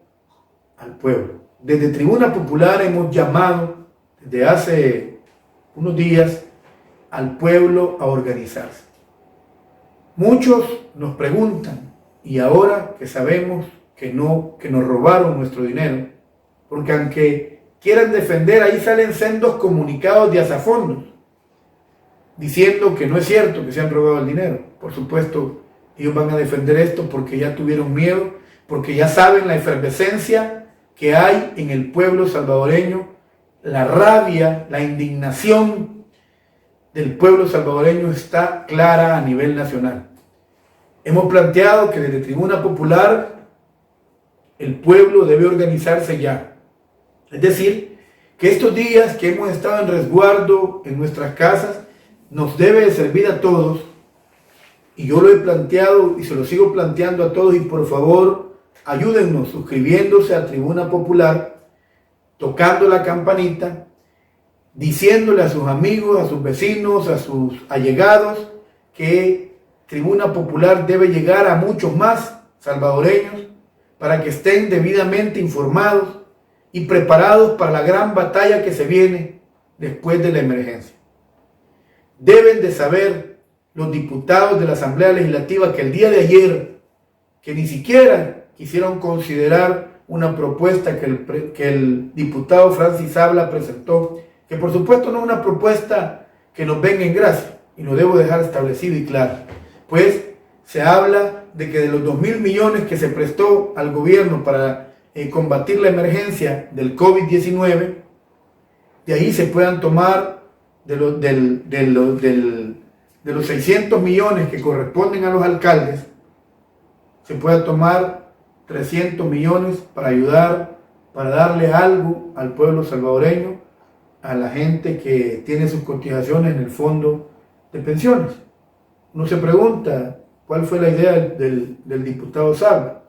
al pueblo? Desde Tribuna Popular hemos llamado desde hace unos días al pueblo a organizarse. Muchos nos preguntan, y ahora que sabemos que nos robaron nuestro dinero, porque aunque quieran defender, ahí salen sendos comunicados de azafondos, diciendo que no es cierto que se han robado el dinero. Por supuesto, ellos van a defender esto porque ya tuvieron miedo, porque ya saben la efervescencia que hay en el pueblo salvadoreño, la rabia, la indignación del pueblo salvadoreño está clara a nivel nacional. Hemos planteado que desde Tribuna Popular el pueblo debe organizarse ya. Es decir, que estos días que hemos estado en resguardo en nuestras casas nos debe de servir a todos, y yo lo he planteado y se lo sigo planteando a todos, y por favor ayúdennos suscribiéndose a Tribuna Popular, tocando la campanita, diciéndole a sus amigos, a sus vecinos, a sus allegados que Tribuna Popular debe llegar a muchos más salvadoreños para que estén debidamente informados y preparados para la gran batalla que se viene después de la emergencia. Deben de saber los diputados de la Asamblea Legislativa que el día de ayer, que ni siquiera quisieron considerar una propuesta que el diputado Francis Sabla presentó, que por supuesto no es una propuesta que nos venga en gracia, y lo debo dejar establecido y claro, pues se habla de que de los 2.000 millones que se prestó al gobierno para combatir la emergencia del COVID-19, de ahí se puedan tomar de los 600 millones que corresponden a los alcaldes, se pueda tomar 300 millones para ayudar, para darle algo al pueblo salvadoreño, a la gente que tiene sus cotizaciones en el fondo de pensiones. Uno se pregunta, ¿cuál fue la idea del diputado Sabla?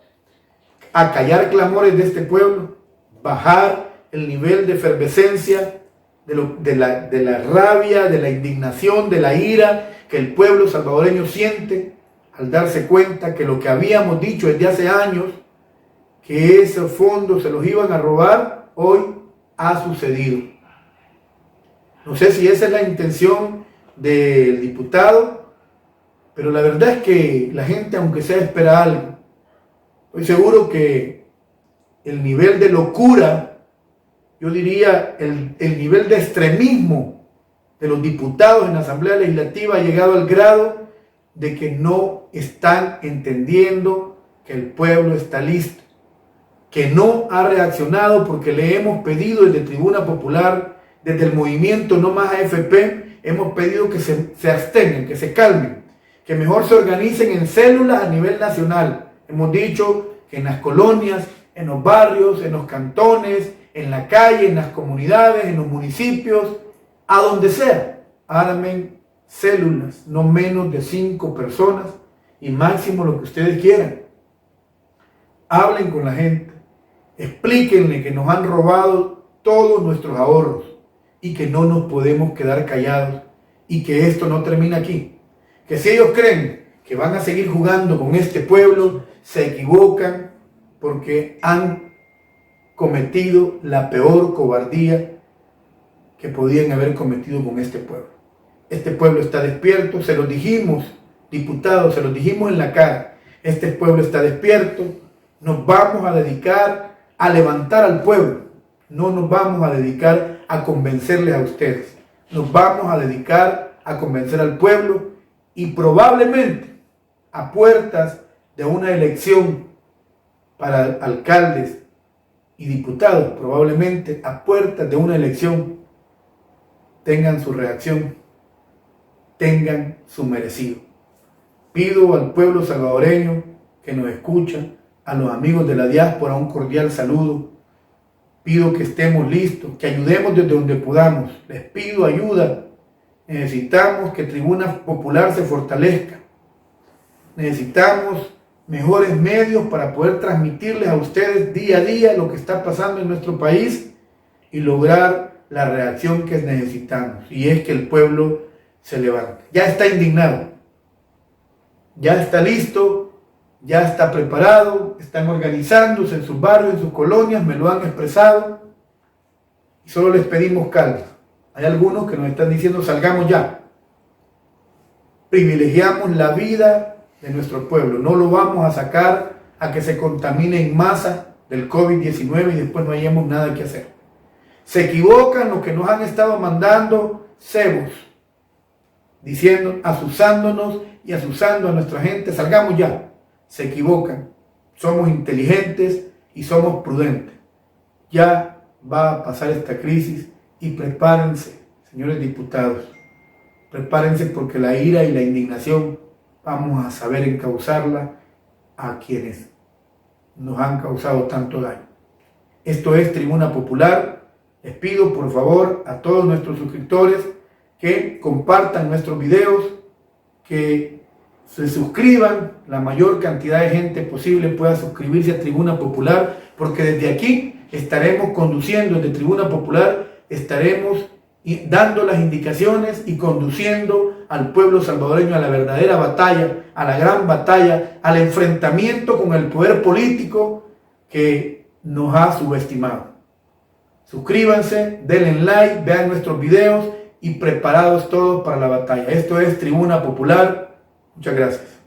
Acallar clamores de este pueblo, bajar el nivel de efervescencia, de la rabia, de la indignación, de la ira que el pueblo salvadoreño siente al darse cuenta que lo que habíamos dicho desde hace años, que esos fondos se los iban a robar, hoy ha sucedido. No sé si esa es la intención del diputado, pero la verdad es que la gente, aunque sea, espera algo. Estoy seguro que el nivel de locura, yo diría el nivel de extremismo de los diputados en la Asamblea Legislativa ha llegado al grado de que no están entendiendo que el pueblo está listo, que no ha reaccionado porque le hemos pedido desde Tribuna Popular, desde el movimiento No Más AFP, hemos pedido que se abstengan, que se calmen, que mejor se organicen en células a nivel nacional. Hemos dicho que en las colonias, en los barrios, en los cantones, en la calle, en las comunidades, en los municipios, a donde sea, armen células, no menos de 5 personas y máximo lo que ustedes quieran. Hablen con la gente, explíquenle que nos han robado todos nuestros ahorros y que no nos podemos quedar callados y que esto no termina aquí. Que si ellos creen que van a seguir jugando con este pueblo, se equivocan porque han cometido la peor cobardía que podían haber cometido con este pueblo. Este pueblo está despierto, se lo dijimos, diputados, se lo dijimos en la cara. Este pueblo está despierto, nos vamos a dedicar a levantar al pueblo, no nos vamos a dedicar a convencerles a ustedes, nos vamos a dedicar a convencer al pueblo y probablemente a puertas de una elección para alcaldes y diputados, probablemente a puertas de una elección, tengan su reacción, tengan su merecido. Pido al pueblo salvadoreño que nos escucha, a los amigos de la diáspora, un cordial saludo. Pido que estemos listos, que ayudemos desde donde podamos. Les pido ayuda. Necesitamos que Tribuna Popular se fortalezca. Necesitamos mejores medios para poder transmitirles a ustedes día a día lo que está pasando en nuestro país y lograr la reacción que necesitamos. Y es que el pueblo se levante. Ya está indignado, ya está listo, ya está preparado, están organizándose en sus barrios, en sus colonias, me lo han expresado y solo les pedimos calma. Hay algunos que nos están diciendo salgamos ya. Privilegiamos la vida de nuestro pueblo, no lo vamos a sacar a que se contamine en masa del COVID-19 y después no hayamos nada que hacer. Se equivocan los que nos han estado mandando cebos, diciendo, asusándonos y asusando a nuestra gente, salgamos ya. Se equivocan, somos inteligentes y somos prudentes. Ya va a pasar esta crisis y prepárense, señores diputados, prepárense porque la ira y la indignación vamos a saber encauzarla a quienes nos han causado tanto daño. Esto es Tribuna Popular. Les pido por favor a todos nuestros suscriptores que compartan nuestros videos, que se suscriban, la mayor cantidad de gente posible pueda suscribirse a Tribuna Popular, porque desde aquí estaremos conduciendo, desde Tribuna Popular estaremos dando las indicaciones y conduciendo al pueblo salvadoreño a la verdadera batalla, a la gran batalla, al enfrentamiento con el poder político que nos ha subestimado. Suscríbanse, denle like, vean nuestros videos y preparados todos para la batalla. Esto es Tribuna Popular. Muchas gracias.